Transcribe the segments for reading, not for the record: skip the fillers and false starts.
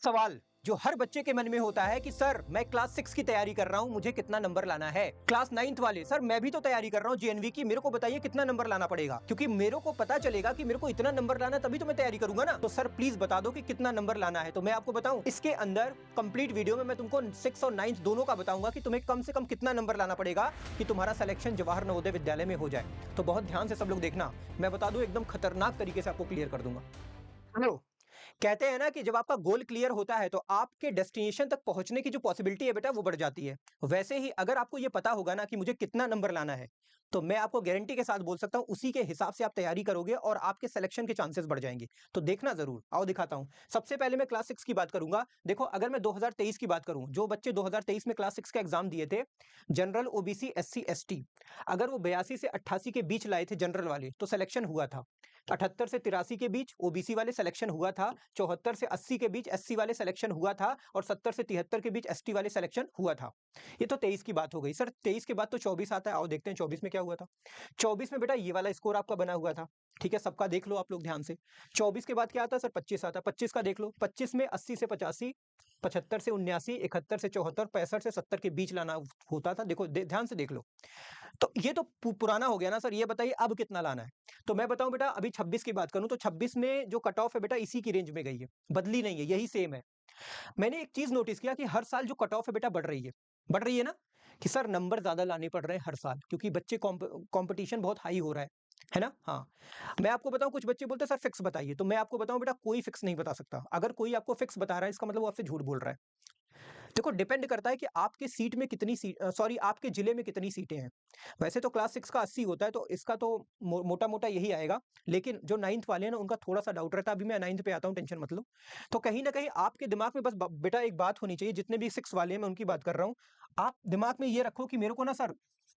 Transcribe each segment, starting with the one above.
सवाल जो हर बच्चे के मन में होता है कि सर मैं क्लास 6 की तैयारी कर रहा हूं, मुझे कितना नंबर लाना है। क्लास 9th वाले, सर मैं भी तो तैयारी कर रहा हूं जेएनवी की, मेरे को बताइए कितना नंबर लाना पड़ेगा, क्योंकि मेरे को पता चलेगा कि मेरे को इतना नंबर लाना है तभी तो मैं तैयारी करूंगा ना। तो सर प्लीज बता दो कि कितना नंबर लाना है। तो मैं आपको बताऊं, इसके अंदर कंप्लीट वीडियो में मैं तुमको 6 और 9th दोनों का बताऊंगा कि तुम्हें कम से कम कितना नंबर लाना पड़ेगा कि तुम्हारा सिलेक्शन जवाहर नवोदय विद्यालय में हो जाए। तो बहुत ध्यान से सब लोग देखना, मैं बता दूं एकदम खतरनाक तरीके से आपको क्लियर कर दूंगा। हेलो, कहते हैं ना कि जब आपका गोल क्लियर होता है तो आपके डेस्टिनेशन तक पहुंचने की जो पॉसिबिलिटी है बेटा वो बढ़ जाती है। वैसे ही अगर आपको ये पता होगा ना कि मुझे कितना नंबर लाना है, तो मैं आपको गारंटी के साथ बोल सकता हूं उसी के हिसाब से आप तैयारी करोगे और आपके सिलेक्शन के चांसेस बढ़ जाएंगे। तो देखना जरूर, आओ दिखाता हूं। सबसे पहले मैं क्लास 6 की बात करूंगा। देखो, अगर मैं 2023 की बात करूं, जो बच्चे 2023 में क्लास 6 का एग्जाम दिए थे, जनरल, ओबीसी, एससी, एसटी, अगर वो 82 से 88 के बीच लाए थे जनरल वाले तो सिलेक्शन हुआ था। 78 से 83 के बीच ओबीसी वाले सिलेक्शन हुआ था। 74 से 80 के बीच एससी वाले सिलेक्शन हुआ था और 70 से 73 के बीच एसटी वाले सिलेक्शन हुआ था। ये तो 23 की बात हो गई। सर 23 के बाद तो 24 आता है, आओ देखते हैं 24 में क्या हुआ था। 24 में बेटा ये वाला स्कोर आपका बना हुआ था। ठीक है, सबका देख लो आप लोग ध्यान से। 24 के बाद क्या आता है सर? 25 आता है। 25 का देख लो। 25 में 80 से 85, 75 से 79, 71 से 74, 65 से 70 के बीच लाना होता था। देखो ध्यान से देख लो। तो ये तो पुराना हो गया ना सर। ये बताइए अब कितना लाना है। तो मैं बताऊं बेटा, अभी 26 की बात करूं तो 26 में जो कट ऑफ है बेटा इसी की रेंज में गई है, बदली नहीं है, यही सेम है। मैंने एक चीज नोटिस किया कि हर साल जो कट ऑफ है बेटा बढ़ रही है। बढ़ रही है ना, कि सर नंबर ज्यादा लाने पड़ रहे हैं हर साल, क्योंकि बच्चे कंपटीशन बहुत हाई हो रहा है ना। हाँ, मैं आपको बताऊं, कुछ बच्चे बोलते हैं सर फिक्स बताइए, तो मैं आपको बताऊं बेटा कोई फिक्स नहीं बता सकता। अगर कोई आपको फिक्स बता रहा है इसका मतलब वो आपसे झूठ बोल रहा है। देखो, डिपेंड करता है कि आपके सीट में कितनी सीट, सॉरी आपके जिले में कितनी सीटें हैं। वैसे तो क्लास 6 का 80 होता है, तो इसका तो मोटा मोटा यही आएगा। लेकिन जो 9th वाले हैं ना, उनका थोड़ा सा डाउट रहता है। अभी मैं 9th पे आता हूँ, टेंशन मत लो। तो कहीं ना कहीं आपके दिमाग में बस बेटा एक बात होनी चाहिए, जितने भी 6 वाले हैं मैं उनकी बात कर रहा हूँ। आप दिमाग में ये रखो कि मेरे को ना सर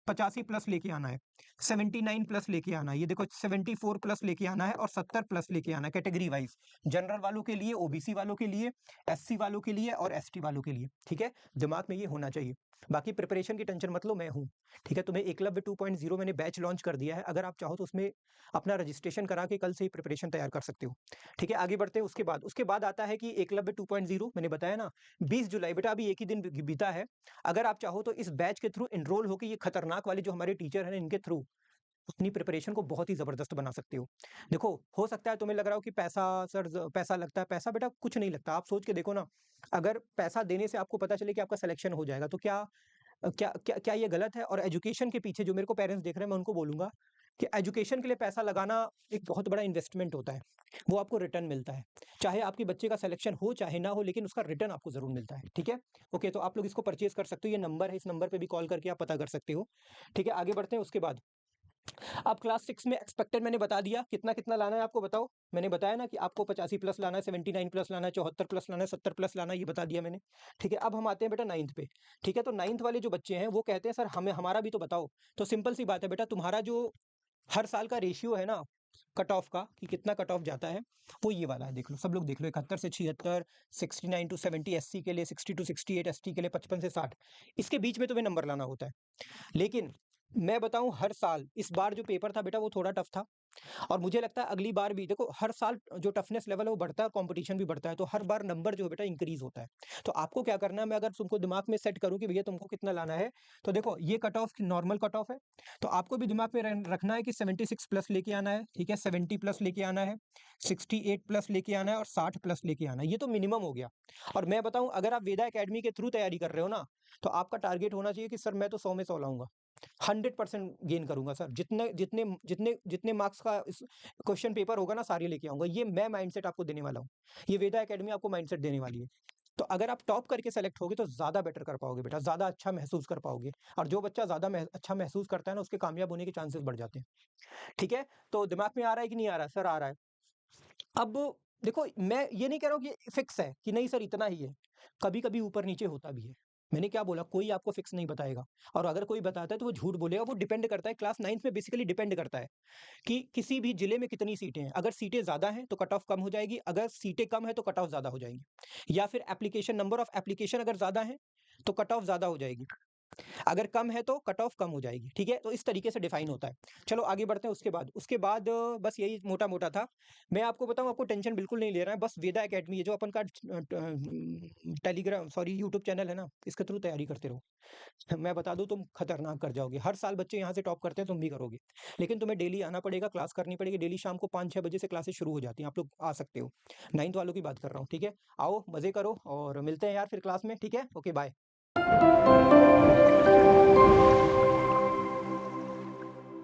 85 प्लस लेके आना है, 79 प्लस लेके आना है, ये देखो 74 प्लस लेके आना है और 70 प्लस लेके आना है, कैटेगरी वाइज। जनरल वालों के लिए, ओबीसी वालों के लिए, एससी वालों के लिए और एसटी वालों के लिए। ठीक है, दिमाग में ये होना चाहिए। बाकी प्रिपरेशन की टेंशन मत लो, मैं हूँ। ठीक है, तुम्हें एकलव्य 2.0 मैंने बैच लॉन्च कर दिया है। अगर आप चाहो तो उसमें अपना रजिस्ट्रेशन करा के कल से ही प्रिपरेशन तैयार कर सकते हो। ठीक है, आगे बढ़ते हैं। उसके बाद आता है कि एकलव्य 2.0 मैंने बताया ना, 20 जुलाई बेटा, अभी एक ही दिन बीता है। अगर आप चाहो तो इस बैच के थ्रू एनरोल होकर ये खतरनाक वाले जो हमारे टीचर हैं इनके थ्रू अपनी प्रिपरेशन को बहुत ही जबरदस्त बना सकते हो। देखो, हो सकता है तुम्हें लग रहा हो कि पैसा, सर पैसा लगता है। पैसा बेटा कुछ नहीं लगता, आप सोच के देखो ना। अगर पैसा देने से आपको पता चले कि आपका सिलेक्शन हो जाएगा तो क्या क्या क्या क्या ये गलत है? और एजुकेशन के पीछे जो मेरे को पेरेंट्स देख रहे हैं, मैं उनको बोलूंगा कि एजुकेशन के लिए पैसा लगाना एक बहुत बड़ा इन्वेस्टमेंट होता है। वो आपको रिटर्न मिलता है, चाहे आपके बच्चे का सिलेक्शन हो चाहे ना हो, लेकिन उसका रिटर्न आपको जरूर मिलता है। ठीक है, ओके, तो आप लोग इसको परचेज कर सकते हो। ये नंबर है, इस नंबर पे भी कॉल करके आप पता कर सकते हो। ठीक है, आगे बढ़ते हैं। उसके बाद अब क्लास 6 में एक्सपेक्टेड मैंने बता दिया कितना कितना लाना है आपको। बताओ, मैंने बताया ना कि आपको 85 प्लस लाना है, 79 प्लस लाना है, 74 प्लस लाना है, 70 प्लस लाना है, ये बता दिया मैंने। ठीक है, अब हम आते हैं बेटा 9th पे। ठीक है, तो 9th वाले जो बच्चे हैं वो कहते हैं सर हमें हमारा भी तो बताओ। तो सिंपल सी बात है बेटा, तुम्हारा जो हर साल का रेशियो है ना कट ऑफ का, कि कितना कट ऑफ जाता है, वो ये वाला है। देख लो, सब लोग देख लो, 71 से 76, 69 टू 70 एससी के लिए, 60 टू 68 एसटी के लिए, 55 से 60, इसके बीच में तुम्हें नंबर लाना होता है। लेकिन मैं बताऊं, हर साल इस बार जो पेपर था बेटा वो थोड़ा टफ था। और मुझे लगता है अगली बार भी, देखो हर साल जो टफनेस लेवल है वो बढ़ता है, कंपटीशन भी बढ़ता है, तो हर बार नंबर जो है बेटा इंक्रीज होता है। तो आपको क्या करना है, मैं अगर तुमको दिमाग में सेट करूं कि भैया तुमको कितना लाना है, तो देखो ये cut off normal cut off है। तो आपको भी दिमाग में रखना है कि 76 प्लस लेके आना है। ठीक है, 70 प्लस लेके आना है, 68 प्लस लेके आना है और 60 प्लस लेके आना है। ये तो मिनिमम हो गया। और मैं बताऊं, अगर आप वेदा एकेडमी के थ्रू तैयारी कर रहे हो ना, तो आपका टारगेट होना चाहिए कि सर मैं तो 100 में 100 लाऊंगा, 100% गेन करूंगा सर। जितने जितने जितने जितने मार्क्स का क्वेश्चन पेपर होगा ना, सारे लेके आऊंगा। ये मैं माइंडसेट आपको देने वाला हूँ। ये वेदा एकेडमी आपको माइंडसेट देने वाली है। तो अगर आप टॉप करके सेलेक्ट होगे तो ज्यादा बेटर कर पाओगे बेटा, ज्यादा अच्छा महसूस कर पाओगे। और जो बच्चा ज्यादा अच्छा महसूस करता है ना, उसके कामयाब होने के चांसेस बढ़ जाते हैं। ठीक है, तो दिमाग में आ रहा है कि नहीं आ रहा है? सर आ रहा है। अब देखो, मैं ये नहीं कह रहा हूँ कि फिक्स है कि नहीं सर इतना ही है, कभी कभी ऊपर नीचे होता भी है। मैंने क्या बोला, कोई आपको फिक्स नहीं बताएगा। और अगर कोई बताता है तो वो झूठ बोलेगा। वो डिपेंड करता है, क्लास 9th में बेसिकली डिपेंड करता है कि किसी भी जिले में कितनी सीटें हैं। अगर सीटें ज्यादा हैं तो कट ऑफ कम हो जाएगी, अगर सीटें कम है तो कट ऑफ ज्यादा हो जाएंगी। या फिर एप्लीकेशन, नंबर ऑफ एप्लीकेशन अगर ज्यादा है तो कट ऑफ ज्यादा हो जाएगी। अगर कम है तो कट ऑफ कम हो जाएगी, ठीक है? तो इस तरीके से डिफाइन होता है। चलो आगे बढ़ते हैं उसके बाद बस यही मोटा-मोटा था। मैं आपको बताऊँ आपको टेंशन बिल्कुल नहीं ले रहा है, बस वेदा अकेडमी है जो अपन का टेलीग्राम सॉरी यूट्यूब चैनल है ना, इसके थ्रू तैयारी करते रहो। मैं बता दूँ तुम खतरनाक कर जाओगे। हर साल बच्चे यहाँ से टॉप करते हैं, तुम भी करोगे। लेकिन तुम्हें डेली आना पड़ेगा, क्लास करनी पड़ेगी, डेली शाम को 5-6 बजे से क्लासेस शुरू हो जाती हैं, आप लोग आ सकते हो। 9th वालों की बात कर रहा हूँ, ठीक है? आओ, मज़े करो और मिलते हैं यार फिर क्लास में, ठीक है? Okay bye.